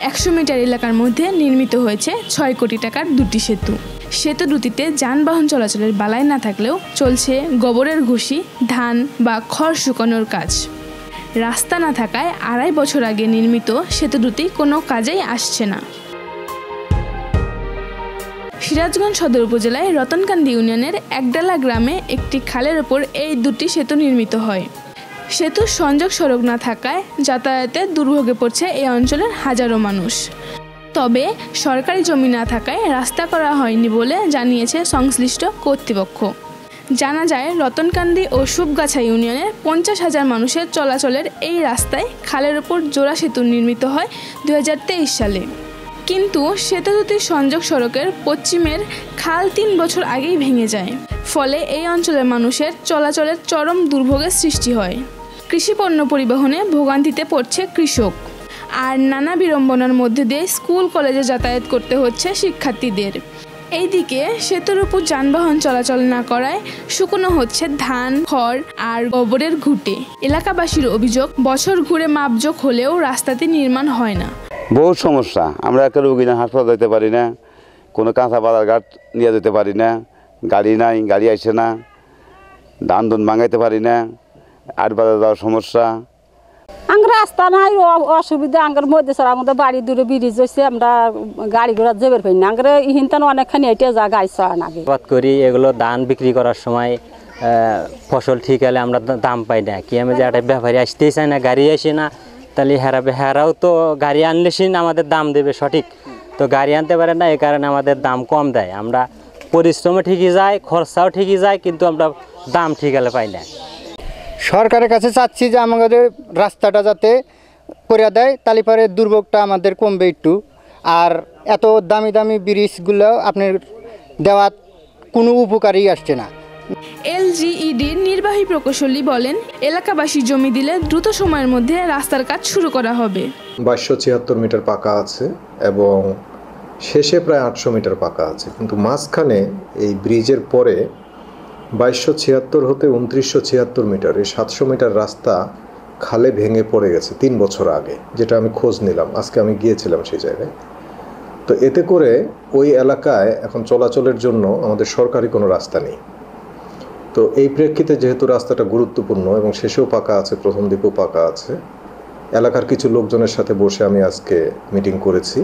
100 metre এলাকার মধ্যে নির্মিত হয়েছে 6 কোটি টাকার দুটি সেতু। সেতু দুটিতে যানবাহন চলাচলের বালাই না থাকলেও চলছে গোবরের ঘুষি, ধান বা খড় শুকানোর কাজ। রাস্তা না থাকায় 2.5 বছর আগে নির্মিত সেতু দুটি কোনো কাজেই আসছে না। সিরাজগঞ্জ সদর উপজেলায় রতনকান্দি ইউনিয়নের একডালা গ্রামে একটি খালের ওপর এই দুটি সেতু নির্মিত হয়। সেতুর সংযোগ সড়ক না থাকায় যাতায়াতে দুর্ভোগে পড়ছে এই অঞ্চলের হাজারো মানুষ। তবে সরকারি জমি না থাকায় রাস্তা করা হয়নি বলে জানিয়েছে সংশ্লিষ্ট কর্তৃপক্ষ। জানা যায়, রতনকান্দি ও সুবগাছা ইউনিয়নের 50,000 মানুষের চলাচলের এই রাস্তায় খালের ওপর জোড়া সেতু নির্মিত হয় 2023 সালে। কিন্তু সেতু দুটির সংযোগ সড়কের পশ্চিমের খাল 3 বছর আগেই ভেঙে যায়। ফলে এই অঞ্চলের মানুষের চলাচলের চরম দুর্ভোগের সৃষ্টি হয়। কৃষিপণ্য পরিবহনে ভোগান্তিতে পড়ছে কৃষক, আর নানা বিড়ম্বনার মধ্যে দিয়ে স্কুল কলেজে যাতায়াত করতে হচ্ছে শিক্ষার্থীদের। এইদিকে সেতুর উপর যানবাহন চলাচল না করায় শুকনো হচ্ছে ধান, খড় আর গোবরের ঘুঁটে। এলাকাবাসীর অভিযোগ, বছর ঘুরে মাপজোক হলেও রাস্তাটি নির্মাণ হয় না। বহু সমস্যা, আমরা একটা রোগী না হাসপাতাল যেতে পারি না, কোনো কাঁচা বাজার ঘাট নিয়ে যেতে পারি না, গাড়ি নাই, গাড়ি আসে না, ধান ধুন ভাঙাইতে পারি না, আর বাজার যাওয়ার সমস্যা। আঙ্গ রাস্তা নাই, অসুবিধা। আঙ্গের মধ্যে স্যার আমাদের বাড়ি দূরে ব্রিজ হয়েছে, আমরা গাড়ি ঘোড়া যাবার পাই না। আঙ্গের ইহিনতান অনেকখানি এটা যা গাড়ি চড়া নাগে বাদ করি। এগুলো ধান বিক্রি করার সময় ফসল ঠিক হলে আমরা দাম পাই না। কি আমি যে একটা ব্যাপারী আসতেই চাই না, গাড়ি আসে না, তাহলে হেরাও তো গাড়ি আনলে আমাদের দাম দেবে সঠিক, তো গাড়ি আনতে পারে না, এই কারণে আমাদের দাম কম দেয়। আমরা পরিশ্রমও ঠিকই যায়, খরচাও ঠিকই যায়, কিন্তু আমরা দাম ঠিক হলে পাই না। সরকারের কাছে চাচ্ছি যে আমাদের রাস্তাটা যাতে করে দেয়, তাহলে পরে দুর্ভোগটা আমাদের কমবে একটু। আর এত দামি দামি ব্রিজগুলো আপনার দেওয়া কোনো উপকারই আসছে না। এলজিইডির নির্বাহী প্রকৌশলী বলেন, এলাকাবাসী জমি দিলে দ্রুত সময়ের মধ্যে রাস্তার কাজ শুরু করা হবে। 2276 মিটার পাকা আছে এবং শেষে প্রায় 800 মিটার পাকা আছে, কিন্তু মাঝখানে এই ব্রিজের পরে 2276 হতে 2976 মিটার, এই 700 মিটার রাস্তা খালে ভেঙে পড়ে গেছে 3 বছর আগে, যেটা আমি খোঁজ নিলাম, আজকে আমি গিয়েছিলাম সেই জায়গায়। তো এতে করে ওই এলাকায় এখন চলাচলের জন্য আমাদের সরকারি কোনো রাস্তা নেই। তো এই প্রেক্ষিতে যেহেতু রাস্তাটা গুরুত্বপূর্ণ এবং শেষেও পাকা আছে, প্রথম দিকেও পাকা আছে, এলাকার কিছু লোকজনের সাথে বসে আমি আজকে মিটিং করেছি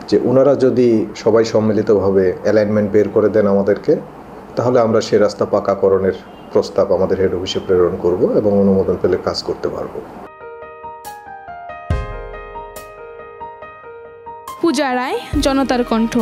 যে ওনারা যদি সবাই সম্মিলিতভাবে অ্যালাইনমেন্ট বের করে দেন আমাদেরকে, তাহলে আমরা সেই রাস্তা পাকাকরণের প্রস্তাব আমাদের হেড অফিসে প্রেরণ করব এবং অনুমোদন পেলে কাজ করতে পারব। পূজা রায়, জনতার কণ্ঠ।